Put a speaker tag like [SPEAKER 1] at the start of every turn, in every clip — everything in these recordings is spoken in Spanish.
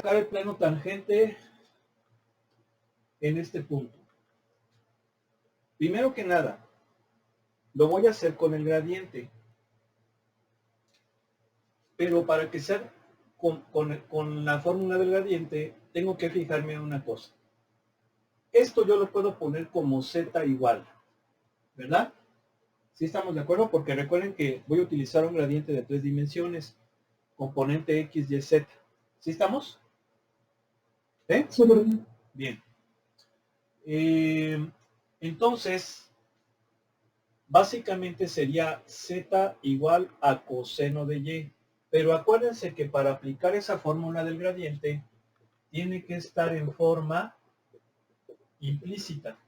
[SPEAKER 1] sacar el plano tangente en este punto. Primero que nada, lo voy a hacer con el gradiente. Pero para que sea con la fórmula del gradiente, tengo que fijarme en una cosa. Esto yo lo puedo poner como z igual, ¿verdad? ¿Sí estamos de acuerdo? Porque recuerden que voy a utilizar un gradiente de 3 dimensiones, componente x, y, z. ¿Sí estamos? ¿Eh?
[SPEAKER 2] Sí.
[SPEAKER 1] Bien. Entonces, básicamente sería z igual a coseno de y. Pero acuérdense que para aplicar esa fórmula del gradiente, tiene que estar en forma implícita.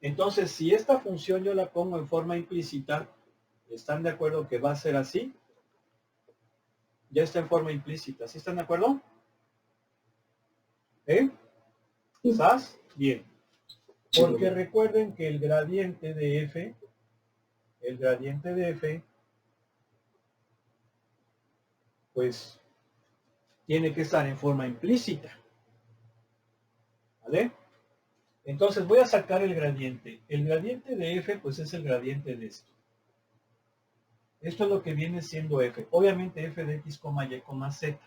[SPEAKER 1] Entonces, si esta función yo la pongo en forma implícita, ¿están de acuerdo que va a ser así? Ya está en forma implícita. ¿Sí están de acuerdo? ¿Eh? ¿Sabes? Bien. Porque recuerden que el gradiente de f, pues, tiene que estar en forma implícita. ¿Vale? Entonces voy a sacar el gradiente. El gradiente de f, pues es el gradiente de esto. Esto es lo que viene siendo f. Obviamente f de x, y, z.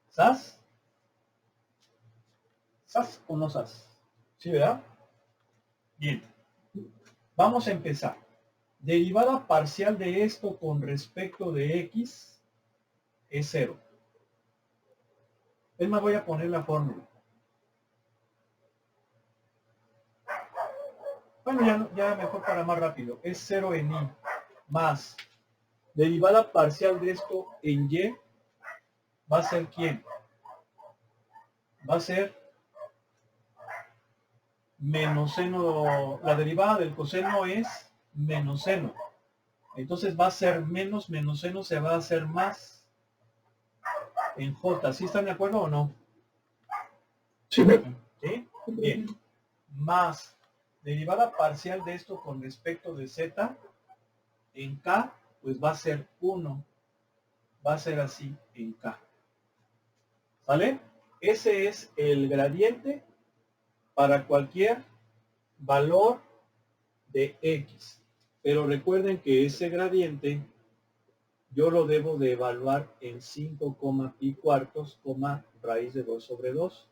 [SPEAKER 1] ¿Sas? ¿Sas o no sas? ¿Sí, verdad? Bien. Vamos a empezar. Derivada parcial de esto con respecto de x es 0. Es más, voy a poner la fórmula. Bueno, ya mejor para más rápido. Es 0 en y más derivada parcial de esto en y va a ser ¿quién? Va a ser menos seno. La derivada del coseno es menos seno. Entonces va a ser menos seno se va a hacer más en j. ¿Sí están de acuerdo o no?
[SPEAKER 2] Sí.
[SPEAKER 1] ¿Sí? Bien. Más derivada parcial de esto con respecto de z en k, pues va a ser 1. Va a ser así en k. ¿Sale? Ese es el gradiente para cualquier valor de x. Pero recuerden que ese gradiente yo lo debo de evaluar en 5, pi cuartos, raíz de 2 sobre 2.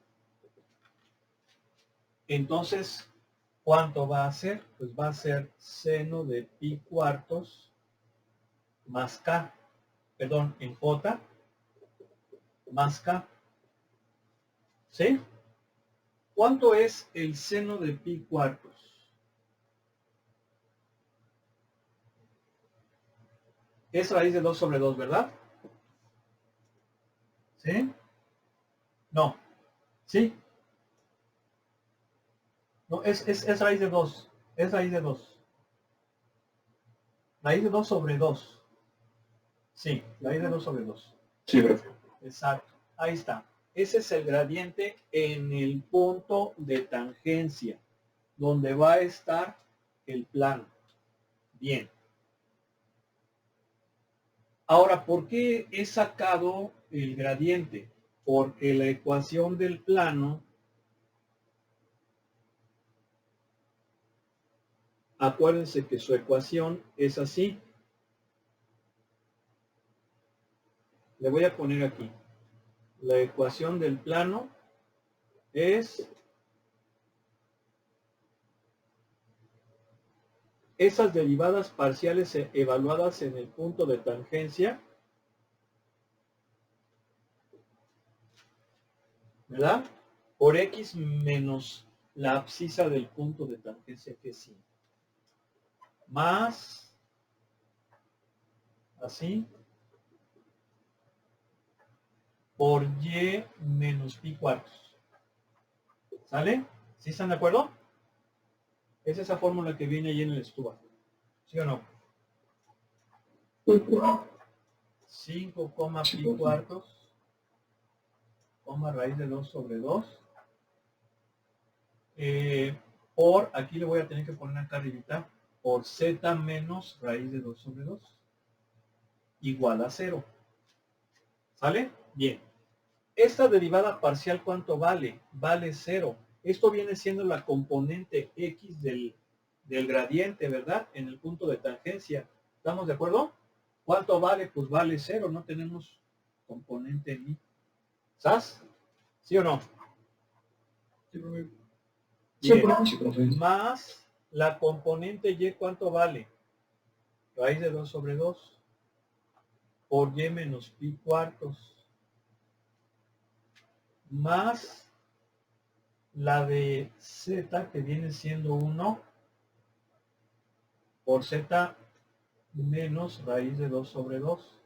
[SPEAKER 1] Entonces, ¿cuánto va a ser? Pues va a ser seno de pi cuartos más k, perdón, en j, más k. ¿Sí? ¿Cuánto es el seno de pi cuartos? Es raíz de 2 sobre 2, ¿verdad? ¿Sí? No. ¿Sí? No, es raíz de 2. Es raíz de 2. Raíz de 2 sobre 2. Sí, raíz de 2 sobre 2.
[SPEAKER 2] Sí, profe.
[SPEAKER 1] Exacto. Ahí está. Ese es el gradiente en el punto de tangencia, donde va a estar el plano. Bien. Ahora, ¿por qué he sacado el gradiente? Porque la ecuación del plano, acuérdense que su ecuación es así. Le voy a poner aquí. La ecuación del plano es esas derivadas parciales evaluadas en el punto de tangencia, ¿verdad? Por x menos la abscisa del punto de tangencia que es 5. Más, así, por y menos pi cuartos. ¿Sale? ¿Sí están de acuerdo? Es esa fórmula que viene ahí en el estudio. ¿Sí o no? 5, pi cuartos, raíz de 2 sobre 2. Por, aquí le voy a tener que poner acá arribita, por z menos raíz de 2 sobre 2. Igual a 0. ¿Sale? Bien. esta derivada parcial, ¿cuánto vale? Vale 0. Esto viene siendo la componente x del gradiente, ¿verdad? En el punto de tangencia. ¿Estamos de acuerdo? ¿Cuánto vale? Pues vale 0. No tenemos componente en y. ¿Sabes? ¿Sí o no?
[SPEAKER 2] Sí,
[SPEAKER 1] Bien.
[SPEAKER 2] profe.
[SPEAKER 1] Más la componente y, ¿cuánto vale? Raíz de 2 sobre 2 por y menos pi cuartos. Más la de z, que viene siendo 1 por z menos raíz de 2 sobre 2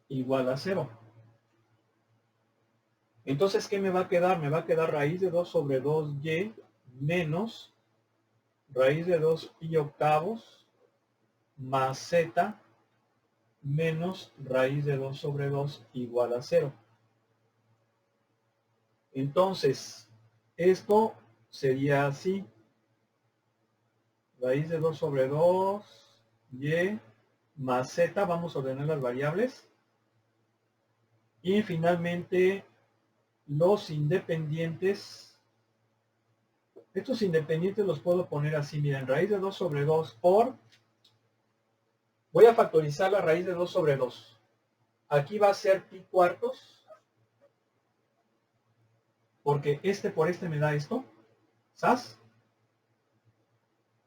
[SPEAKER 1] igual a 0. Entonces, ¿qué me va a quedar? Me va a quedar raíz de 2 sobre 2y menos raíz de 2 pi octavos más z menos raíz de 2 sobre 2 igual a 0. Entonces, esto sería así. Raíz de 2 sobre 2, y más z, vamos a ordenar las variables. Y finalmente, los independientes. Estos independientes los puedo poner así, miren, raíz de 2 sobre 2 por... Voy a factorizar la raíz de 2 sobre 2. Aquí va a ser pi cuartos, porque este por este me da esto, ¿sabes?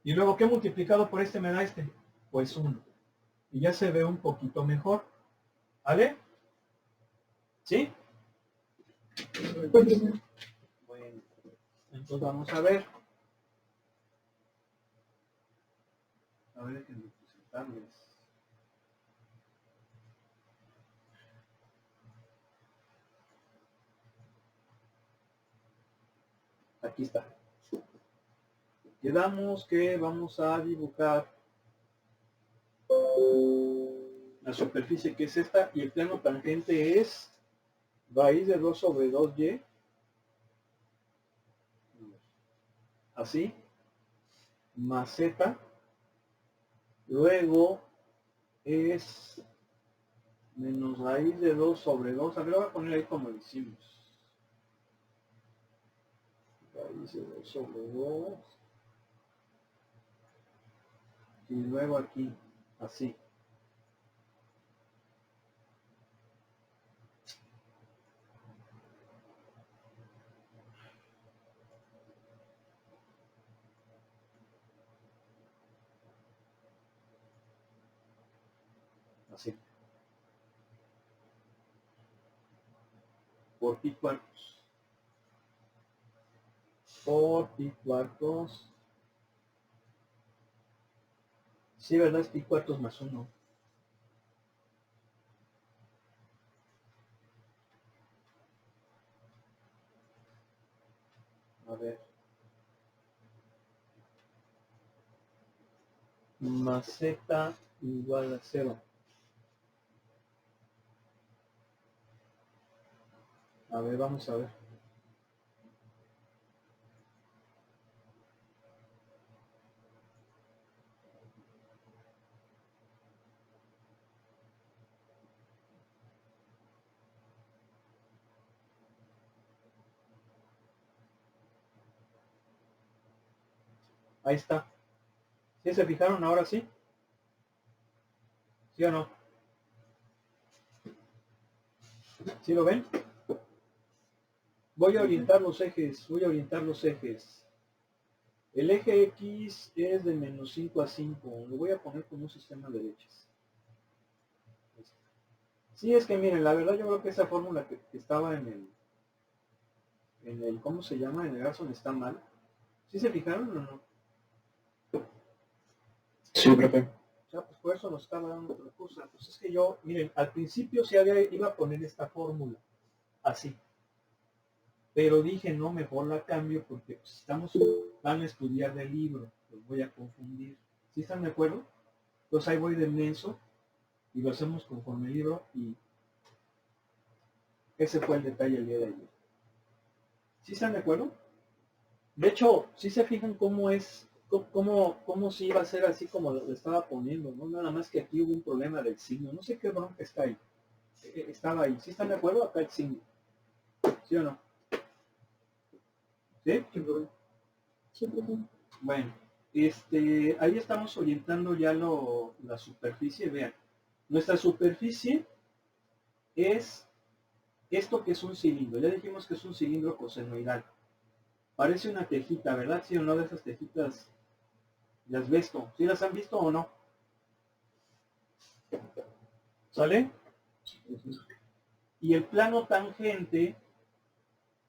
[SPEAKER 1] Y luego, ¿qué multiplicado por este me da este? Pues 1. Y ya se ve un poquito mejor. ¿Vale? ¿Sí? Bueno, entonces vamos a ver. A ver, déjenme presentarles. Aquí está. Quedamos que vamos a dibujar la superficie, que es esta, y el plano tangente es raíz de 2 sobre 2y, así, más z, luego es menos raíz de 2 sobre 2, a ver, voy a poner ahí como lo hicimos. Raíz de 2 sobre 2, y luego aquí, así. Así. Por pi cuartos. Por pi cuartos. Sí, ¿verdad? Es pi cuartos más 1. A ver. Más z igual a 0. A ver, vamos a ver. Ahí está. ¿Sí se fijaron ahora sí? ¿Sí o no? ¿Sí lo ven? Voy a orientar los ejes. El eje X es de menos 5 a 5. Lo voy a poner como un sistema de derechas. Sí, es que miren, la verdad yo creo que esa fórmula que estaba en el, ¿cómo se llama? En el Garson está mal. ¿Sí se fijaron o no?
[SPEAKER 2] Sí, profe.
[SPEAKER 1] O sea, pues por eso nos estaba dando otra cosa. Pues es que yo, miren, al principio sí iba a poner esta fórmula, así. Pero dije, no, mejor la cambio porque pues, van a estudiar del libro, los voy a confundir. ¿Sí están de acuerdo? Entonces ahí voy de menso y lo hacemos conforme el libro, y ese fue el detalle el día de ayer. ¿Sí están de acuerdo? De hecho, sí se fijan cómo es, cómo sí iba a ser así como lo estaba poniendo, ¿no? Nada más que aquí hubo un problema del signo. No sé qué bronca está ahí. estaba ahí. ¿Sí están de acuerdo? Acá el 5. ¿Sí o no? ¿Sí?
[SPEAKER 2] Sí, profe.
[SPEAKER 1] Bueno, ahí estamos orientando ya la superficie. Vean, nuestra superficie es esto que es un cilindro. Ya dijimos que es un cilindro cosenoidal. Parece una tejita, ¿verdad? ¿Sí o no? De esas tejitas de asbesto. ¿Sí las han visto o no? ¿Sale? Y el plano tangente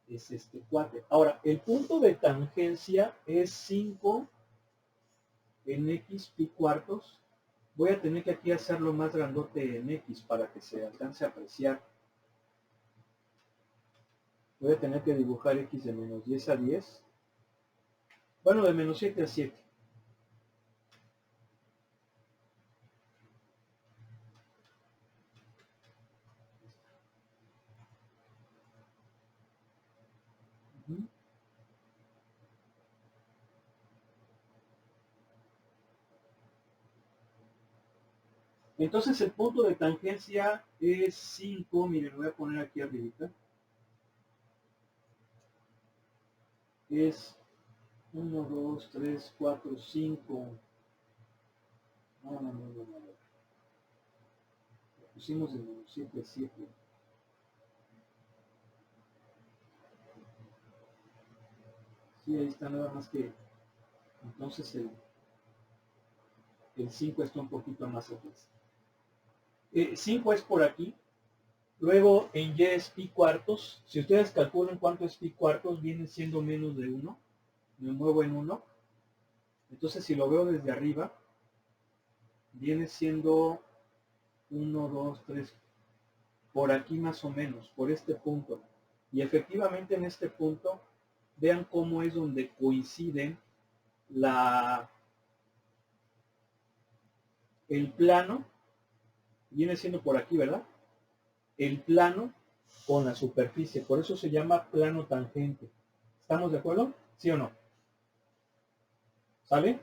[SPEAKER 1] es este cuate. Ahora, el punto de tangencia es 5 en x pi cuartos. Voy a tener que aquí hacerlo más grandote en x para que se alcance a apreciar. Voy a tener que dibujar x de menos 10 a 10. Bueno, de menos 7 a 7. Entonces el punto de tangencia es 5, miren, lo voy a poner aquí arribita. Es 1, 2, 3, 4, 5. No. Lo pusimos de menos 7 a 7. Sí, ahí está, nada más que entonces el 5 está un poquito más atrás. 5 es por aquí. Luego en y es pi cuartos. Si ustedes calculan cuánto es pi cuartos, viene siendo menos de 1. Me muevo en 1. Entonces si lo veo desde arriba, viene siendo 1, 2, 3, por aquí más o menos, por este punto. Y efectivamente en este punto, vean cómo es donde coinciden el plano, viene siendo por aquí, ¿verdad? El plano con la superficie, por eso se llama plano tangente. ¿Estamos de acuerdo? ¿Sí o no? ¿Sale?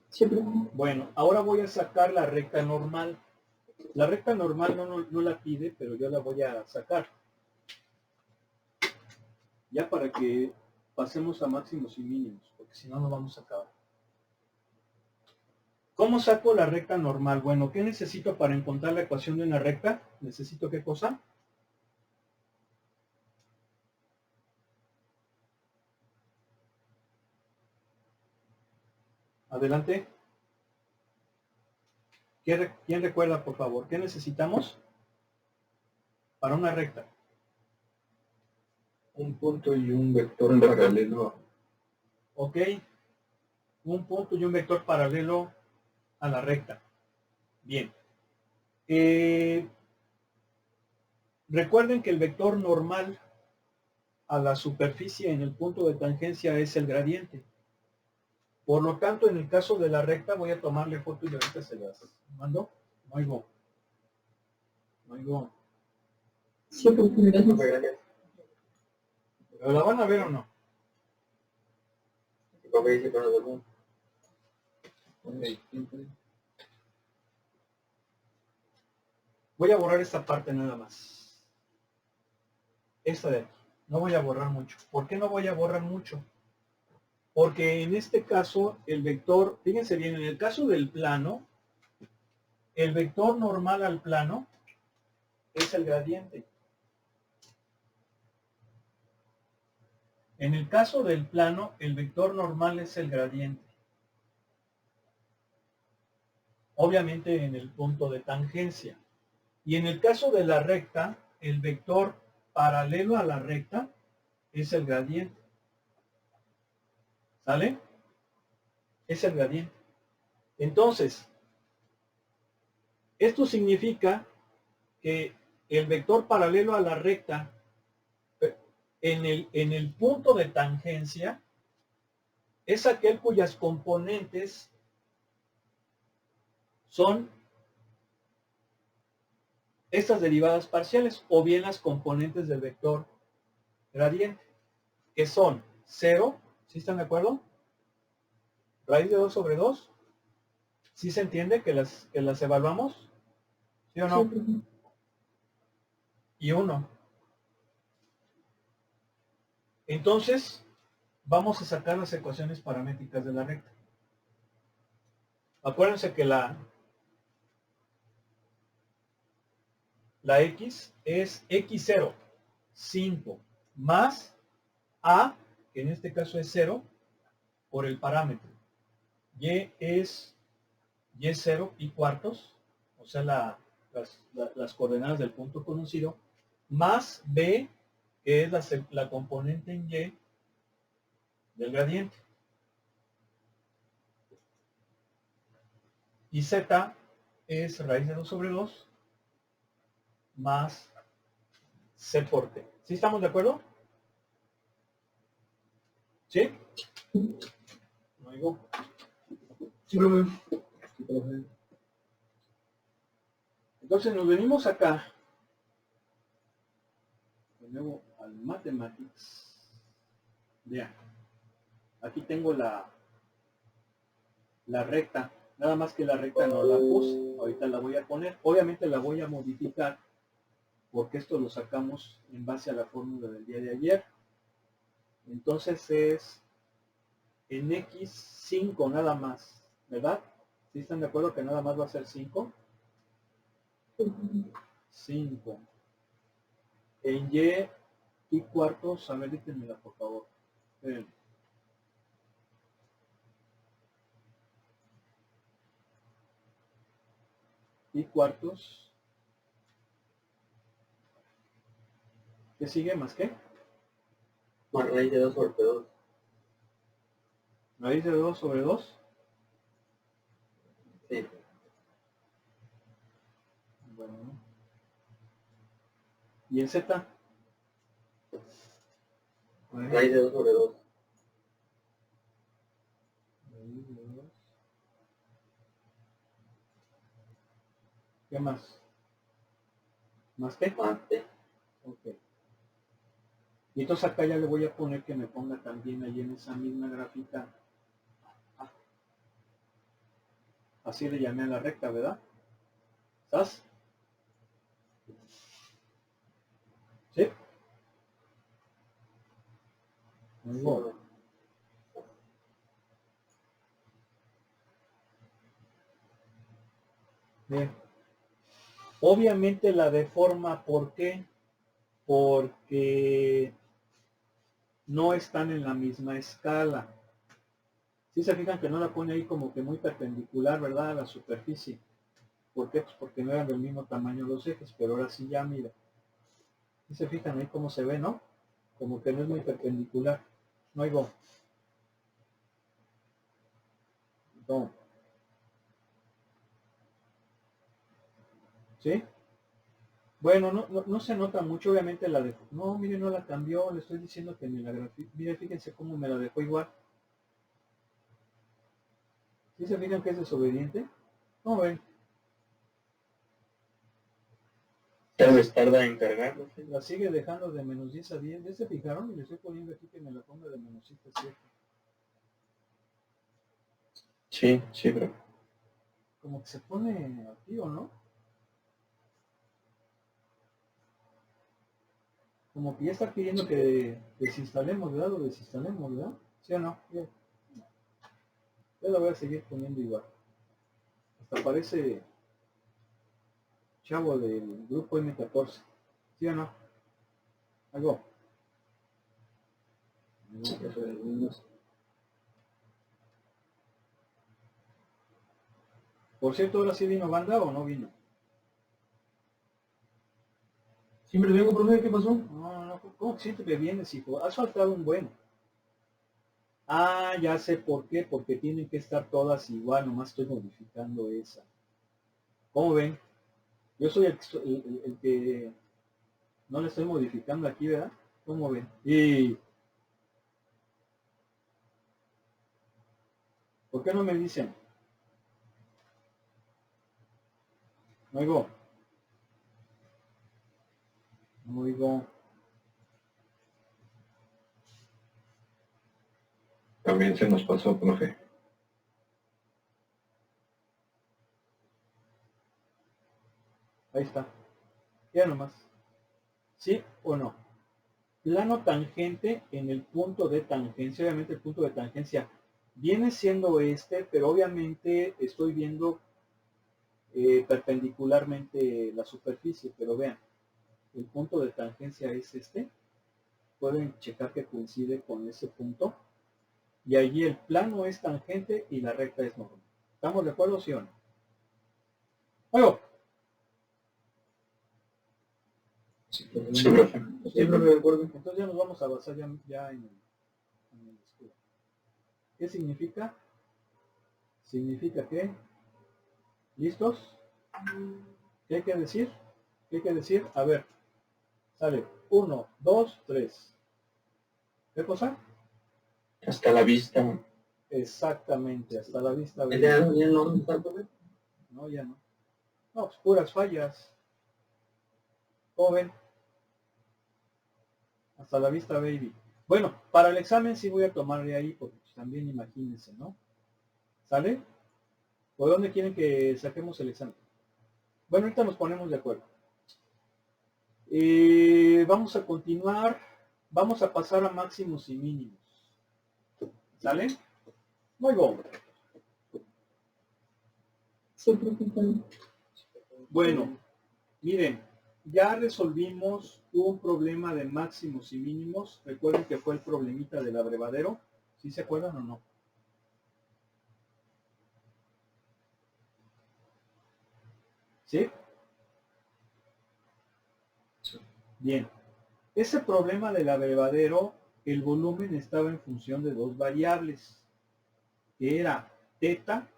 [SPEAKER 2] Sí, profe.
[SPEAKER 1] Bueno, ahora voy a sacar la recta normal. La recta normal no la pide, pero yo la voy a sacar. Ya para que pasemos a máximos y mínimos, porque si no, no vamos a acabar. ¿Cómo saco la recta normal? Bueno, ¿qué necesito para encontrar la ecuación de una recta? ¿Necesito qué cosa? Adelante. ¿Quién recuerda, por favor? ¿Qué necesitamos para una recta?
[SPEAKER 2] Un punto y un vector paralelo.
[SPEAKER 1] Ok. Un punto y un vector paralelo a la recta. Bien. Recuerden que el vector normal a la superficie en el punto de tangencia es el gradiente. Por lo tanto, en el caso de la recta, voy a tomarle foto y ahorita se las mando. No oigo.
[SPEAKER 2] Sí, profe, gracias.
[SPEAKER 1] ¿Pero la van a ver o no? Voy a borrar esta parte nada más. Esta de aquí. No voy a borrar mucho. ¿Por qué no voy a borrar mucho? Porque en este caso, el vector, fíjense bien, en el caso del plano, el vector normal al plano es el gradiente. En el caso del plano, el vector normal es el gradiente. Obviamente en el punto de tangencia. Y en el caso de la recta, el vector paralelo a la recta es el gradiente. ¿Sale? Es el gradiente. Entonces, esto significa que el vector paralelo a la recta en el punto de tangencia es aquel cuyas componentes son estas derivadas parciales o bien las componentes del vector gradiente, que son 0, ¿sí están de acuerdo? Raíz de 2 sobre 2, ¿sí se entiende que las evaluamos? ¿Sí o no?
[SPEAKER 2] Sí,
[SPEAKER 1] y 1. Entonces, vamos a sacar las ecuaciones paramétricas de la recta. Acuérdense que la X es X0, 5, más A, que en este caso es 0, por el parámetro. Y es Y0 pi cuartos, o sea, las coordenadas del punto conocido, más B, que es la componente en Y del gradiente. Y Z es raíz de 2 sobre 2 más C por T. ¿Sí estamos de acuerdo? ¿Sí? No digo.
[SPEAKER 2] Sí, profe.
[SPEAKER 1] Entonces nos venimos acá, de nuevo al Mathematics. Vean, aquí tengo la recta, nada más que la recta no la puse, ahorita la voy a poner, obviamente la voy a modificar, porque esto lo sacamos en base a la fórmula del día de ayer. Entonces es en X5 nada más, ¿verdad? ¿Sí están de acuerdo que nada más va a ser 5? 5. En Y cuartos, a ver, díganmela por favor. Y cuartos. ¿Qué sigue más qué?
[SPEAKER 2] Más raíz de 2 sobre 2.
[SPEAKER 1] Raíz de 2 sobre 2.
[SPEAKER 2] Sí.
[SPEAKER 1] Bueno. ¿Y en Z?
[SPEAKER 2] Raíz de 2 sobre 2.
[SPEAKER 1] Raíz de 2. ¿Qué más? ¿Más qué?
[SPEAKER 2] Más T.
[SPEAKER 1] Ok. Y entonces acá ya le voy a poner que me ponga también ahí en esa misma gráfica. Así le llamé a la recta, ¿verdad? ¿Estás? ¿Sí? Muy bien. Bien. Obviamente la deforma, ¿por qué? Porque no están en la misma escala. Si se fijan que no la pone ahí como que muy perpendicular, ¿verdad? A la superficie. ¿Por qué? Pues porque no eran del mismo tamaño los ejes, pero ahora sí ya, mira. Si se fijan ahí cómo se ve, ¿no? Como que no es muy perpendicular. No oigo. No. ¿Sí? Bueno, no se nota mucho, obviamente la dejó. No, mire, no la cambió, le estoy diciendo que me la grafique. Mire, fíjense cómo me la dejó igual. ¿Sí se fijan que es desobediente? No, ven.
[SPEAKER 2] Tal vez tarda en cargar, no sé.
[SPEAKER 1] La sigue dejando de menos 10 a 10. ¿Ya se fijaron? Y le estoy poniendo aquí que me la ponga de menos 7 a 7.
[SPEAKER 2] Sí, sí, pero.
[SPEAKER 1] Como que se pone aquí, ¿o no? Como que ya está pidiendo que desinstalemos, ¿verdad? Lo desinstalemos, ¿verdad? ¿Sí o no? Bien. Yo la voy a seguir poniendo igual. Hasta parece chavo del grupo M14. ¿Sí o no? Algo. Por cierto, ¿ahora sí vino banda o no vino?
[SPEAKER 2] Siempre vengo, profe, ¿qué pasó?
[SPEAKER 1] No, ¿cómo que siempre vienes, hijo? Has faltado un buen. Ah, ya sé por qué, porque tienen que estar todas igual, nomás estoy modificando esa. ¿Cómo ven? Yo soy el que no le estoy modificando aquí, ¿verdad? ¿Cómo ven? ¿Y por qué no me dicen? No oigo. No oigo.
[SPEAKER 2] También se nos pasó, profe.
[SPEAKER 1] Ahí está. Ya nomás. ¿Sí o no? Plano tangente en el punto de tangencia. Obviamente el punto de tangencia viene siendo este, pero obviamente estoy viendo perpendicularmente la superficie, pero vean, el punto de tangencia es este. Pueden checar que coincide con ese punto. Y allí el plano es tangente y la recta es normal. ¿Estamos de acuerdo, sí o no? ¡Luego!
[SPEAKER 2] Sí, profe. Sí, profe, de acuerdo.
[SPEAKER 1] Entonces ya nos vamos a basar ya en el escudo. ¿Qué significa? Significa que, ¿listos? ¿Qué hay que decir? ¿Qué hay que decir? A ver, sale 1, 2, 3. ¿Qué cosa?
[SPEAKER 2] Hasta la vista.
[SPEAKER 1] Exactamente, hasta la vista.
[SPEAKER 2] ¿Ya no está, profe?
[SPEAKER 1] No, ya no. No, pues puras fallas. ¿Cómo ven? Hasta la vista, baby. Bueno, para el examen sí voy a tomar de ahí, porque pues, también imagínense, ¿no? ¿Sale? ¿Por dónde quieren que saquemos el examen? Bueno, ahorita nos ponemos de acuerdo. Vamos a continuar. Vamos a pasar a máximos y mínimos. ¿Sale? Muy bien. Bueno, miren, ya resolvimos un problema de máximos y mínimos. Recuerden que fue el problemita del abrevadero. ¿Sí se acuerdan o no? ¿Sí? Bien. Ese problema del abrevadero, el volumen estaba en función de dos variables, que era teta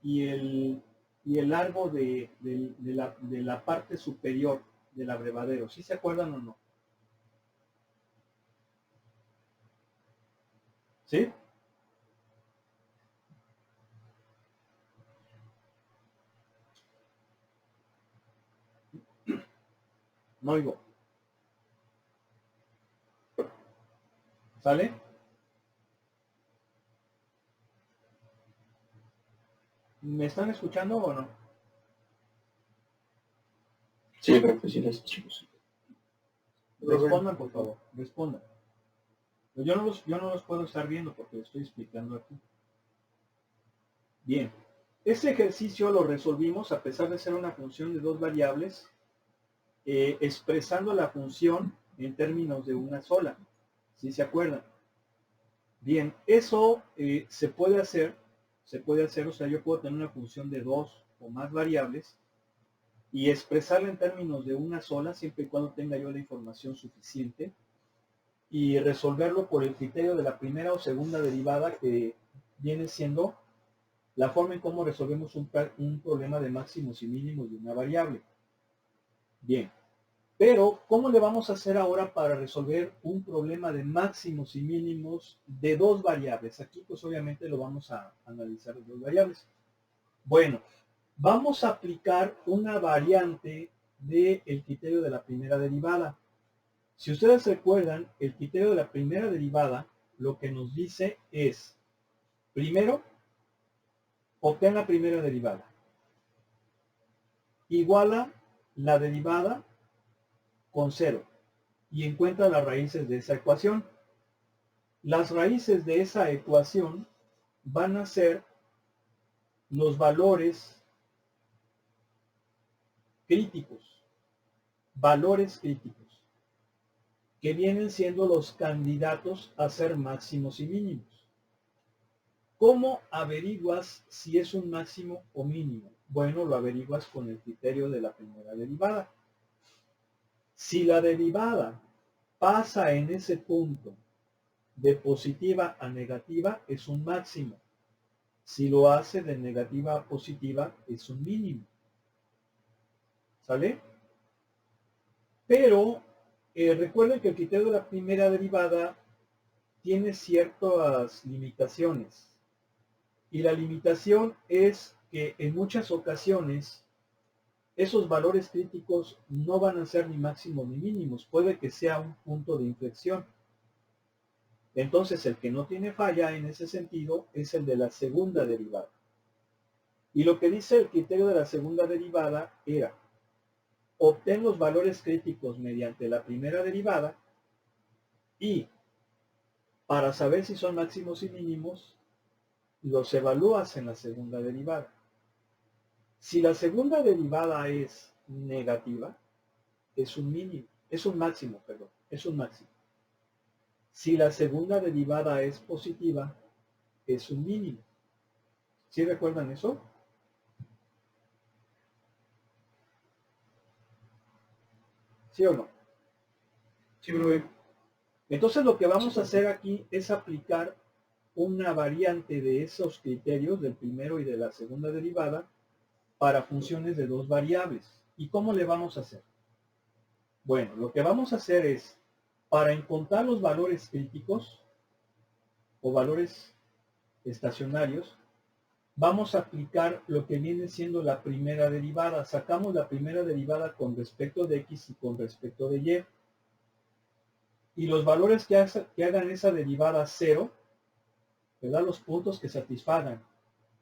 [SPEAKER 1] y el largo de la parte superior del abrevadero. ¿Sí se acuerdan o no? ¿Sí? No oigo. ¿Sale? ¿Me están escuchando o no?
[SPEAKER 2] Sí, profe, sí la escuchamos.
[SPEAKER 1] Respondan, por favor, respondan. Yo no los puedo estar viendo porque lo estoy explicando aquí. Bien, este ejercicio lo resolvimos a pesar de ser una función de dos variables, expresando la función en términos de una sola. ¿Sí se acuerdan? Bien, eso se puede hacer, o sea, yo puedo tener una función de dos o más variables y expresarla en términos de una sola, siempre y cuando tenga yo la información suficiente, y resolverlo por el criterio de la primera o segunda derivada, que viene siendo la forma en cómo resolvemos un problema de máximos y mínimos de una variable. Bien, pero ¿cómo le vamos a hacer ahora para resolver un problema de máximos y mínimos de dos variables? Aquí pues obviamente lo vamos a analizar de dos variables. Bueno, vamos a aplicar una variante del criterio de la primera derivada. Si ustedes recuerdan, el criterio de la primera derivada lo que nos dice es, primero, obtén la primera derivada. Iguala la derivada con 0 y encuentra las raíces de esa ecuación. Las raíces de esa ecuación van a ser los valores críticos, que vienen siendo los candidatos a ser máximos y mínimos. ¿Cómo averiguas si es un máximo o mínimo? Bueno, lo averiguas con el criterio de la primera derivada. Si la derivada pasa en ese punto de positiva a negativa, es un máximo. Si lo hace de negativa a positiva, es un mínimo. ¿Sale? Pero recuerden que el criterio de la primera derivada tiene ciertas limitaciones. Y la limitación es que en muchas ocasiones esos valores críticos no van a ser ni máximos ni mínimos. Puede que sea un punto de inflexión. Entonces el que no tiene falla en ese sentido es el de la segunda derivada. Y lo que dice el criterio de la segunda derivada era, obtén los valores críticos mediante la primera derivada y para saber si son máximos y mínimos, los evalúas en la segunda derivada. Si la segunda derivada es negativa, es un mínimo, es un máximo, perdón, es un máximo. Si la segunda derivada es positiva, es un mínimo. ¿Sí recuerdan eso? ¿Sí o no?
[SPEAKER 2] Sí, profe.
[SPEAKER 1] Entonces lo que vamos a hacer aquí es aplicar una variante de esos criterios del primero y de la segunda derivada para funciones de dos variables. ¿Y cómo le vamos a hacer? Bueno, lo que vamos a hacer es, para encontrar los valores críticos o valores estacionarios, vamos a aplicar lo que viene siendo la primera derivada. Sacamos la primera derivada con respecto de x y con respecto de y. Y los valores que hagan esa derivada cero, ¿verdad? Los puntos que satisfagan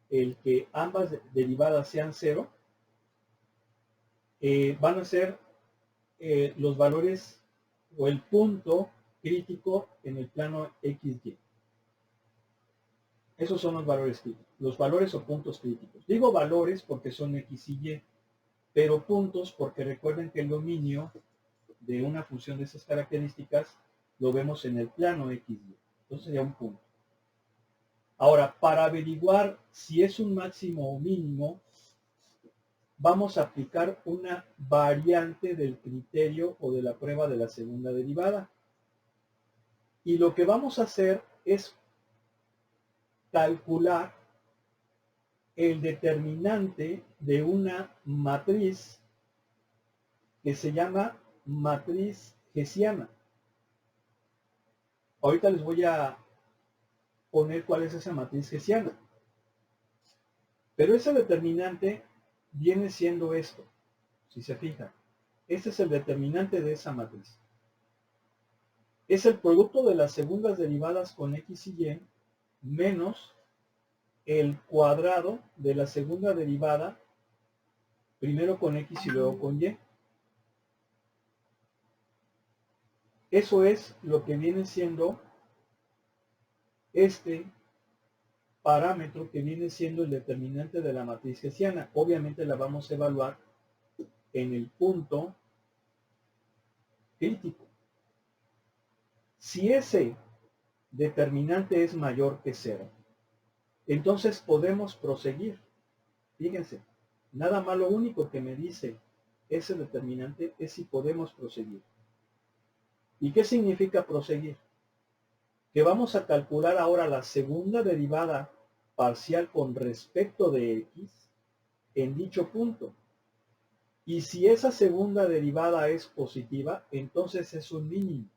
[SPEAKER 1] el que ambas derivadas sean cero, van a ser los valores o el punto crítico en el plano XY. Esos son los valores críticos, los valores o puntos críticos. Digo valores porque son X y Y, pero puntos porque recuerden que el dominio de una función de esas características lo vemos en el plano XY. Entonces sería un punto. Ahora, para averiguar si es un máximo o mínimo, vamos a aplicar una variante del criterio o de la prueba de la segunda derivada. Y lo que vamos a hacer es calcular el determinante de una matriz que se llama matriz hessiana. Ahorita les voy a poner cuál es esa matriz hessiana. Pero ese determinante viene siendo esto, si se fijan. Este es el determinante de esa matriz. Es el producto de las segundas derivadas con x y y menos el cuadrado de la segunda derivada, primero con x y luego con y. Eso es lo que viene siendo este parámetro que viene siendo el determinante de la matriz hessiana. Obviamente la vamos a evaluar en el punto crítico. Si ese determinante es mayor que 0, entonces podemos proseguir. Fíjense, nada más lo único que me dice ese determinante es si podemos proseguir. ¿Y qué significa proseguir? Que vamos a calcular ahora la segunda derivada parcial con respecto de x en dicho punto. Y si esa segunda derivada es positiva, entonces es un mínimo.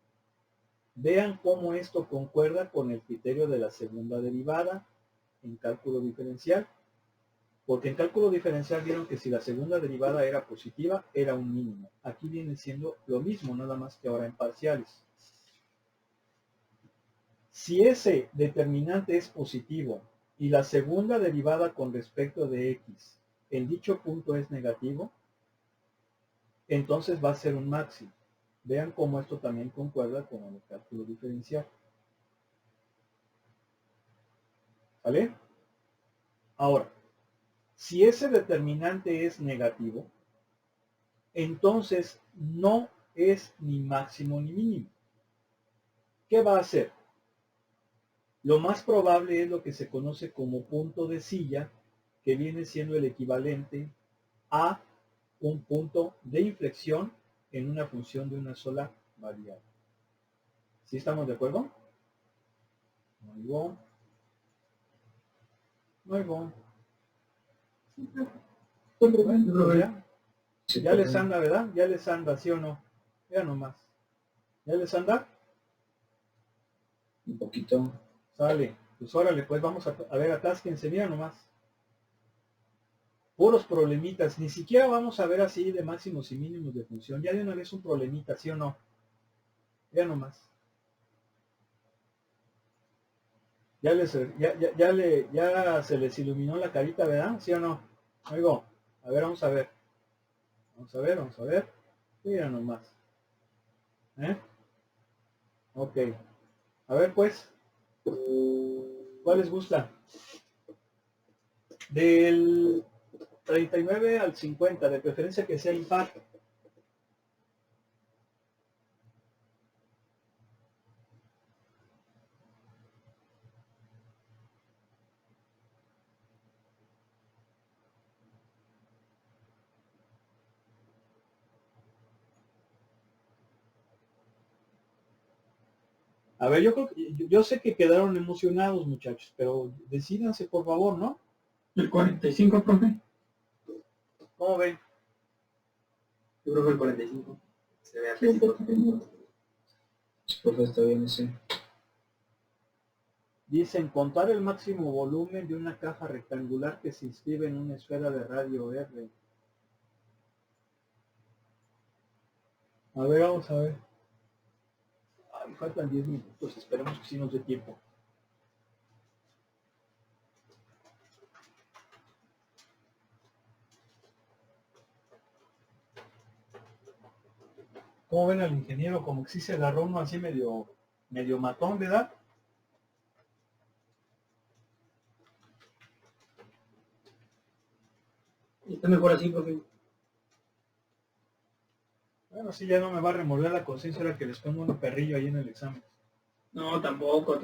[SPEAKER 1] Vean cómo esto concuerda con el criterio de la segunda derivada en cálculo diferencial. Porque en cálculo diferencial vieron que si la segunda derivada era positiva, era un mínimo. Aquí viene siendo lo mismo, nada más que ahora en parciales. Si ese determinante es positivo y la segunda derivada con respecto de x en dicho punto es negativo, entonces va a ser un máximo. Vean cómo esto también concuerda con el cálculo diferencial. ¿Vale? Ahora, si ese determinante es negativo, entonces no es ni máximo ni mínimo. ¿Qué va a hacer? Lo más probable es lo que se conoce como punto de silla, que viene siendo el equivalente a un punto de inflexión en una función de una sola variable. ¿Sí estamos de acuerdo? Muy bien. Muy bien. Ya les anda, ¿verdad? Ya les anda, ¿sí o no? Ya nomás. ¿Ya les anda?
[SPEAKER 2] Un poquito.
[SPEAKER 1] Sale. Pues órale, pues vamos a ver, atásquense, mira nomás. Puros problemitas. Ni siquiera vamos a ver así de máximos y mínimos de función. Ya de una vez un problemita, ¿sí o no? Ya nomás. Ya se les iluminó la carita, ¿verdad? ¿Sí o no? Oigo, a ver, vamos a ver. Vamos a ver, vamos a ver. Mira nomás. Ok. A ver pues, ¿cuál les gusta? Del 39 al 50, de preferencia que sea impar. A ver, yo creo que, yo sé que quedaron emocionados, muchachos, pero decídanse por favor, ¿no?
[SPEAKER 2] El 45, profe.
[SPEAKER 1] ¿Cómo ven?
[SPEAKER 2] Yo creo que el 45. Se ve apetitoso. Profe, está bien ese.
[SPEAKER 1] Dicen contar el máximo volumen de una caja rectangular que se inscribe en una esfera de radio R. A ver, vamos a ver. Ay, faltan 10 minutos, esperemos que sí nos dé tiempo. ¿Cómo ven al ingeniero? Como que sí se agarró uno así medio matón, ¿verdad?
[SPEAKER 2] Está mejor así, profe.
[SPEAKER 1] Bueno, sí, ya no me va a remover la conciencia ahora que les pongo un perrillo ahí en el examen.
[SPEAKER 2] No, tampoco.